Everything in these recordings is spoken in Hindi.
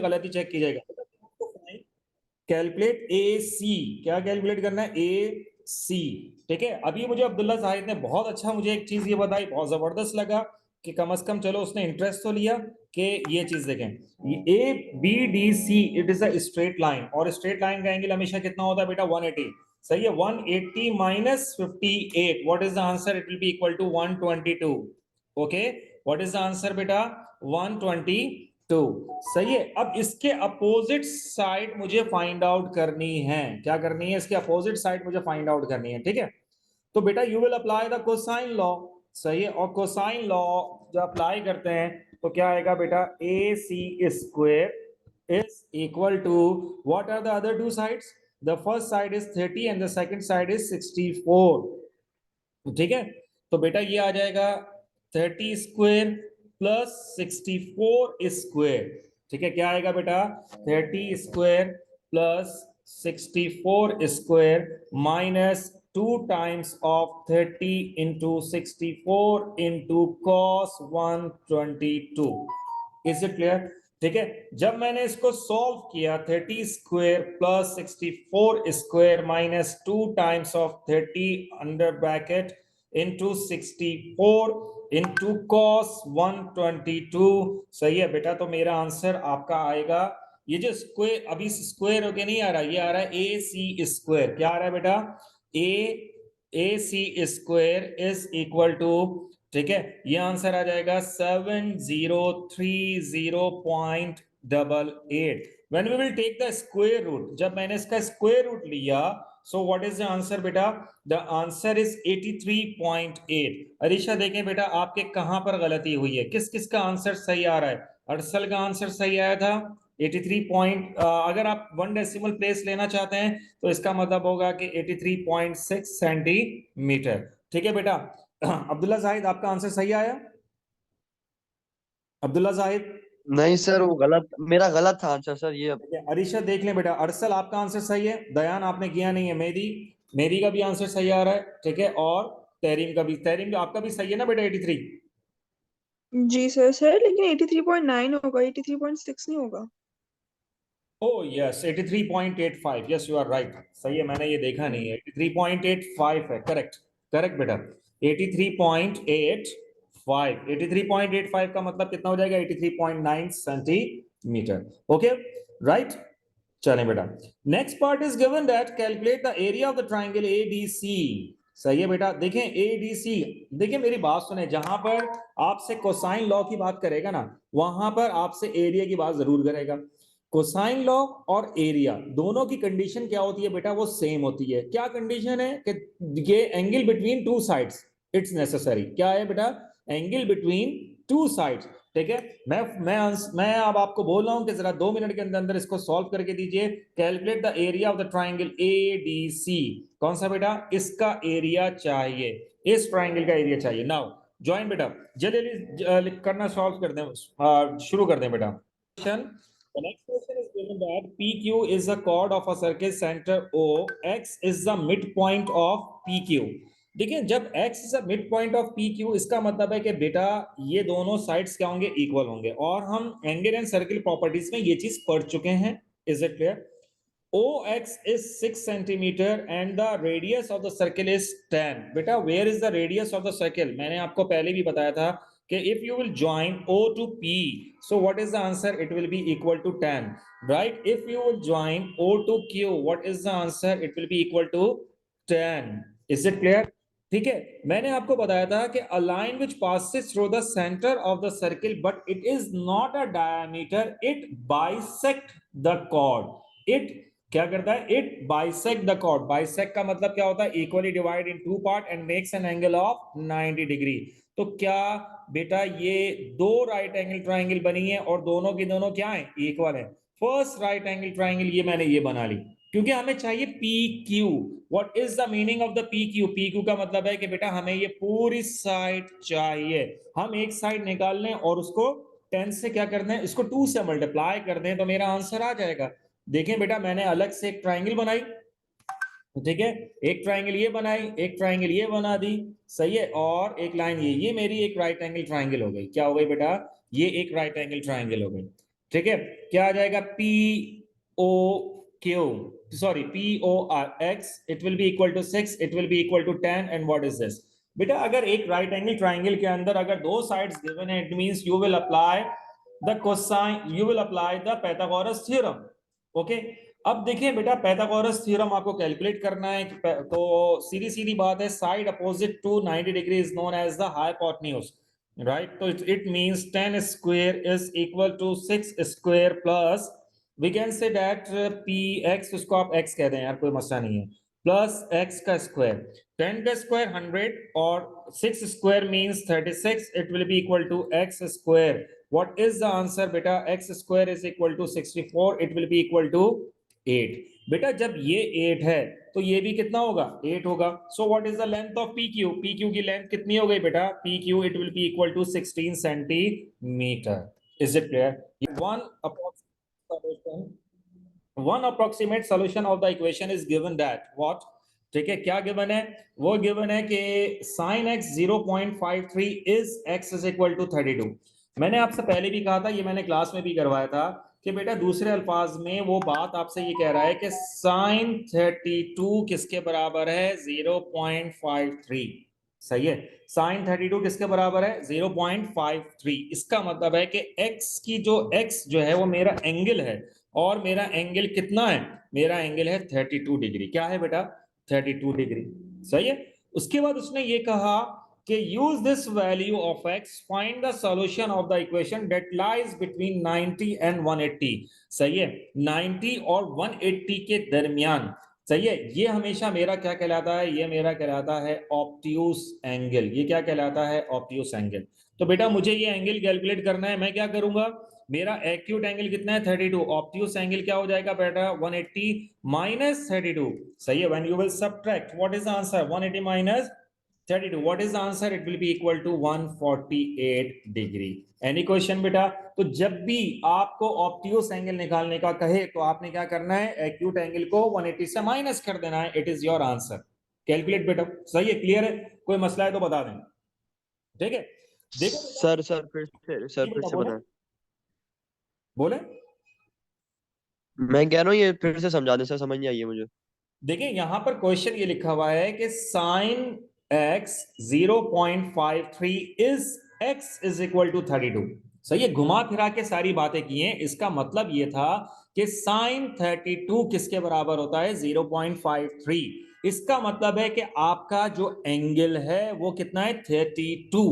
गलती चेक की जाएगा। कैलकुलेट ए सी, क्या कैलकुलेट करना है, ए सी। ठीक है, अभी मुझे अब्दुल्ला जाहिद ने बहुत अच्छा मुझे एक चीज ये बताई, बहुत जबरदस्त लगा कि कम से कम चलो उसने इंटरेस्ट तो लिया कि ये चीज देखें, A B D C it is a straight line, और स्ट्रेट लाइन का एंगल हमेशा कितना होता है बेटा, 180। सही है, 180 minus 58, what is the answer, it will be equal to 122। Okay, what is the answer बेटा, 122। सही है, अब इसके अपोजिट साइड मुझे फाइंड आउट करनी है, क्या करनी है, इसके अपोजिट साइड मुझे फाइंड आउट करनी है। ठीक है, तो बेटा you will apply the cosine law. सही है, और कोसाइन लॉ जब अप्लाई करते हैं तो क्या आएगा बेटा, A C square is equal to, what are the other two sides, the first side is 30 and the second side is 64। ठीक है, तो बेटा ये आ जाएगा 30 स्क्वायर प्लस 64 स्क्वायर। ठीक है, क्या आएगा बेटा, 30 square plus 64 square minus 2 times of 30 into 64 into cos 122। Is it clear? ठीक है, जब मैंने इसको सॉल्व किया, 30 square plus 64 square minus 2 times of 30 under bracket into 64 into cos 122। सही है बेटा, तो मेरा आंसर आपका आएगा, ये जो स्क्वायर अभी स्क्वायर होके नहीं आ रहा, ये आ रहा है ए सी स्क्वायर। क्या आ रहा है बेटा, A C square is equal to, ठीक है, ये आंसर आ जाएगा 7030.88। When we will take the square root, जब मैंने इसका स्क्वायर रूट लिया, so what is the answer बेटा, द आंसर इज 83.8। अरीशा देखें बेटा आपके कहां पर गलती हुई है, किस किस का आंसर सही आ रहा है, अरसल का आंसर सही आया था 83 पॉइंट, अगर आप 1 डेसिमल प्लेस लेना चाहते हैं तो इसका मतलब होगा कि 83.6 सेंटीमीटर। ठीक है बेटा, अब्दुल्ला जाहिद आपका आंसर सही आया, अब्दुल्ला जाहिद? नहीं सर, वो गलत, मेरा गलत था आंसर सर ये। अरीशा देख लें बेटा, अरसल आपका आंसर सही है, दयान आपने किया नहीं है, मेरी मेरी का भी आंसर सही आ रहा है। ठीक है, और तहरीम का भी, तहरीम का आपका भी सही है ना बेटा, 83? जी सर। सर लेकिन 83.9 होगा, 83.6 नहीं होगा। Oh yes, 83.85, yes you are right, सही है, मैंने ये देखा नहीं है, 83.85 है, करेक्ट, करेक्ट बेटा, 83.85, 83.85 का मतलब कितना हो जाएगा, 83.9 सेंटीमीटर। ओके, राइट, चलें बेटा, next part is given that calculate the area of the triangle ADC. सही है बेटा, देखें एडीसी, देखिए मेरी बात सुने, जहां पर आपसे कोसाइन लॉ की बात करेगा ना, वहां पर आपसे एरिया की बात जरूर करेगा। कोसाइन लॉ और एरिया दोनों की कंडीशन क्या होती है बेटा, वो सेम होती है। क्या कंडीशन है कि ये angle between two sides it's necessary, क्या है बेटा, एंगल बिटवीन टू साइड्स। ठीक है, मैं अब आपको बोल रहा हूं कि जरा 2 मिनट के अंदर अंदर इसको सॉल्व करके दीजिए। Calculate the area of the triangle A D C, कौन सा बेटा, इसका एरिया चाहिए, इस ट्राइंगल का एरिया चाहिए। नाउ ज्वाइन बेटा, जल्दी करना, सॉल्व कर दें, शुरू कर दें बेटा। The next question is given that PQ is the chord of a circle center O, X is the midpoint of PQ। देखिए जब x is the midpoint of PQ, इसका मतलब है कि बेटा ये दोनों साइड्स क्या होंगे, इक्वल होंगे, और हम एंगल एंड सर्किल प्रॉपर्टीज में ये चीज पढ़ चुके हैं। Is it clear? OX is 6 centimeter and the radius of the circle is 10। बेटा where is the radius of the circle, मैंने आपको पहले भी बताया था कि if you will join O to P, so what is the answer, it will be equal to 10, right? If you will join O to Q, what is the answer, it will be equal to 10। is it clear? ठीक है, मैंने आपको बताया था कि a line which passes through the center of the circle but it is not a diameter, it bisect the chord। it क्या करता है, it bisect the chord. Bisect का मतलब क्या होता है, equally divide in two part and makes an angle of 90 degree. तो क्या बेटा ये दो राइट एंगल ट्राइंगल बनी है और दोनों की दोनों क्या है, इक्वल है। फर्स्ट राइट एंगल ट्राइंगल ये मैंने ये बना ली, क्योंकि हमें चाहिए P Q. What is the meaning of the P Q? P Q का मतलब है कि बेटा हमें ये पूरी साइड चाहिए, हम एक साइड निकाल लें और उसको 10 से क्या करना है, इसको 2 से मल्टीप्लाई कर दें तो मेरा आंसर आ जाएगा। देखें बेटा मैंने अलग से एक ट्राइंगल बनाई, ठीक है, एक ट्राइंगल ये बनाई, एक ट्राइंगल ये बना दी, सही है, और एक लाइन ये मेरी एक राइट एंगल ट्राइंगल हो गई। क्या हो गई बेटा, ये एक राइट एंगल ट्राइंगल हो गई। ठीक है, क्या आ जाएगा, P O Q, sorry P O R X, it will be equal to 6, it will be equal to 10, and what is this? बेटा अगर एक राइट एंगल ट्राइंगल के अंदर अगर दो साइड्स गिवन है, it means you will apply the cosine, you will apply the Pythagoras theorem. Okay, अब देखिए बेटा पाइथागोरस थ्योरम आपको कैलकुलेट करना है, तो सीधी सीधी बात है, side opposite to 90 degree is known as the hypotenuse, right? तो it means 10 square is equal to 6 square plus, we can say that P X, उसको आप एक्स कह दें यार, कोई मसला नहीं है, प्लस एक्स का स्क्वायर, 10 का स्क्वायर 100 और 6 square means 36, it will be equal to X square. What is the answer बेटा? X square is equal to 64, it will be equal to 8। बेटा जब ये 8 है तो ये भी कितना होगा? 8 होगा। So what is the length of P Q? P Q की लेंथ कितनी हो गई बेटा? P Q it will be equal to 16 centimetre. Is it clear? One approximate solution of the equation is given that what, ठीक है, क्या गिवन है? वो गिवन है कि sin x 0.53 is x is equal to 32। मैंने आपसे पहले भी कहा था, ये मैंने क्लास में भी करवाया था, कि बेटा दूसरे अल्फाज में वो बात आपसे ये कह रहा है कि sin 32 किसके बराबर है? 0.53। सही है, sin 32 किसके बराबर है? 0.53। इसका मतलब है कि x की जो x जो है वो मेरा एंगल है, और मेरा एंगल कितना है? मेरा एंगल है 32 डिग्री। क्या है बेटा? 32 डिग्री। सही है। उसके बाद उसने ये कहा कि use this value of x, find the solution of the equation that lies between 90 and 180। सही है, 90 और 180 के दरमियान। सही है, ये हमेशा मेरा क्या कहलाता है? ये मेरा कहलाता है ऑब्ट्यूस एंगल। ये क्या कहलाता है? Obtuse angle. तो बेटा मुझे ये एंगल कैलकुलेट करना है, मैं क्या करूंगा? मेरा एक्यूट एंगल कितना है? 32। ऑब्ट्यूस एंगल क्या हो जाएगा बेटा? 180 माइनस 32। सही है, when you will subtract, what is the answer? 180 minus 32, what is the answer? It will be equal to 148 degree. Any question बेटा? तो जब भी आपको ऑब्ट्यूस एंगल निकालने का कहे तो आपने क्या करना है? एक्यूट एंगल को 180 से माइनस कर देना है। It is your answer. Calculate बेटा। सही है, क्लियर है? कोई मसला है तो बता दें। ठीक है, देखो बेटा, सर जी फिर बेटा से बोले, बताएं। बोले। मैं कह रहा हूँ ये फिर से समझा दें सर, समझ नहीं आई है मुझे। देखिए यहां पर क्वेश्चन ये लिखा हुआ है कि sine x 0.53 is x is equal to 32। सही है, घुमा फिरा के सारी बातें की हैं। इसका मतलब ये था कि साइन 32 किसके बराबर होता है? 0.53। इसका मतलब है कि आपका जो एंगल है वो कितना है? 32।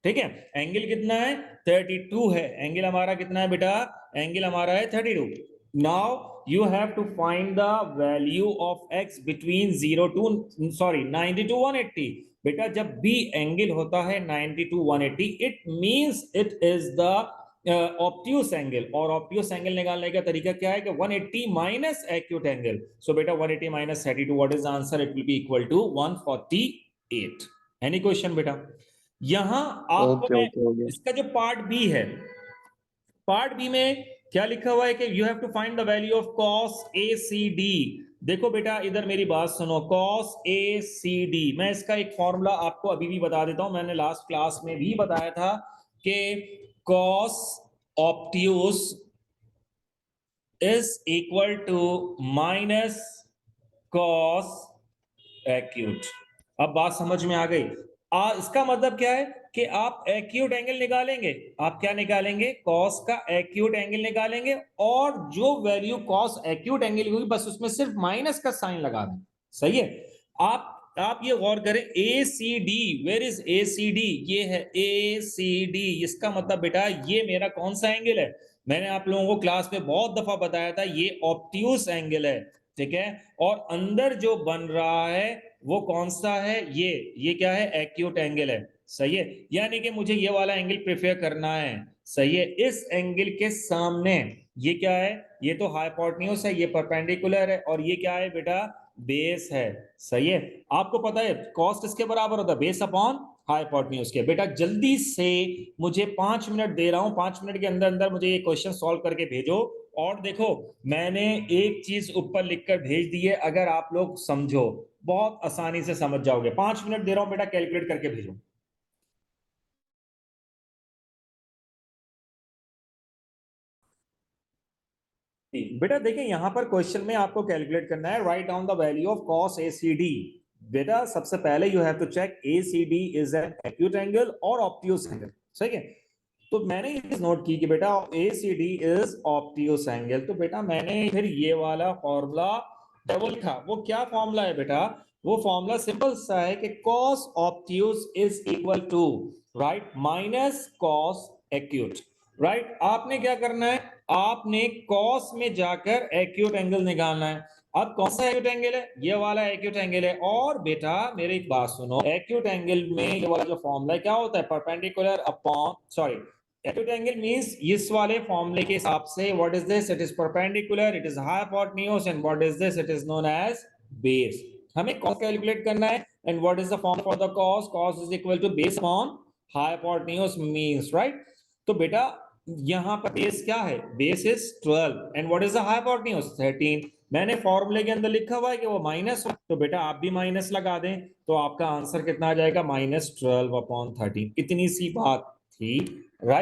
ठीक है, एंगल कितना है? 32 है। एंगल हमारा कितना है बेटा? एंगल हमारा है 32। Now you have to find the value of x between 0 to 90 to 180। बेटा जब भी एंगल होता है 90 to 180, it means it is the obtuse angle. और ऑब्ट्यूस एंगल निकालने का तरीका क्या है? कि 180 माइनस एक्यूट एंगल। सो बेटा 180 minus 32, what is the answer? It will be equal to 148। Any question बेटा? यहां आपको ओके मैं ओके ओके। इसका जो पार्ट बी है, पार्ट बी में क्या लिखा हुआ है कि you have to find the value of cos A C D. देखो बेटा इधर मेरी बात सुनो, कॉस ए सी डी, मैं इसका एक फॉर्मूला आपको अभी भी बता देता हूं। मैंने लास्ट क्लास में भी बताया था कि cos obtuse is equal to minus cos acute. अब बात समझ में आ गई? इसका मतलब क्या है कि आप एक्यूट एंगल निकालेंगे। आप क्या निकालेंगे? कॉस का एक्यूट एंगल निकालेंगे, और जो वैल्यू कॉस एक्यूट एंगल होगी बस उसमें सिर्फ माइनस का साइन लगा दें। सही है। आप ये गौर करें, A C D, where is A C D? ये है ए सी डी। इसका मतलब बेटा ये मेरा कौन सा एंगल है? मैंने आप लोगों को क्लास में बहुत दफा बताया था, ये ऑब्ट्यूस एंगल है। ठीक है, और अंदर जो बन रहा है वो कौन सा है? ये क्या है? एक्यूट एंगल है। सही है, यानी कि मुझे ये वाला एंगल प्रेफर करना है। सही है, इस एंगल के सामने ये क्या है? ये तो हाइपोटेन्यूज है, ये परपेंडिकुलर है, और ये क्या है बेटा? बेस है। सही है, आपको पता है कॉस किसके बराबर होता है? बेस अपॉन हाइपोटेन्यूज के। बेटा जल्दी से मुझे 5 मिनट दे रहा हूं, 5 मिनट के अंदर अंदर मुझे ये क्वेश्चन सॉल्व करके भेजो। और देखो मैंने एक चीज ऊपर लिखकर भेज दी है, अगर आप लोग समझो बहुत आसानी से समझ जाओगे। 5 मिनट दे रहा हूं बेटा, कैलकुलेट करके भेजो। बेटा देखिए यहाँ पर क्वेश्चन में आपको कैलकुलेट करना है, write down the value of cos A C D. बेटा सबसे पहले you have to check A C D is an acute angle और ऑब्ट्यूज एंगल, सही है। तो मैंने ये नोट की कि बेटा एसीडी इज ऑब्ट्यूज एंगल, तो बेटा मैंने फिर ये वाला फॉर्मूला डबल लिखा। वो क्या फॉर्मूला है बेटा, वो फॉर्मूला सिंपल सा है कि cos obtuse is equal to right minus cos acute, right. आपने क्या करना है, आपने कॉस में जाकर एक्यूट एंगल निकालना है। अब कौन सा एक्यूट एंगल है, ये वाला एक्यूट एंगल है। और बेटा मेरी एक बात सुनो, एक्यूट एंगल में ये वाला जो फॉर्मूला क्या होता है, perpendicular upon sorry, acute angle means इस वाले फॉर्मूले के हिसाब से what is this, it is perpendicular, it is hypotenuse, and what is this, it is known as base. हमें कॉस कैलकुलेट करना है, and what is the form for the cos, cos is equal to base upon hypotenuse means, right. तो बेटा यहाँ पर बेस क्या है, base is 12 and what is the hypotenuse 13। मैंने फॉर्मूले के अंदर लिखा हुआ है कि वो माइनस, तो बेटा आप भी माइनस लगा दें, तो आपका आंसर कितना आ जाएगा, -12/13। इतनी सी बात थी, राइट।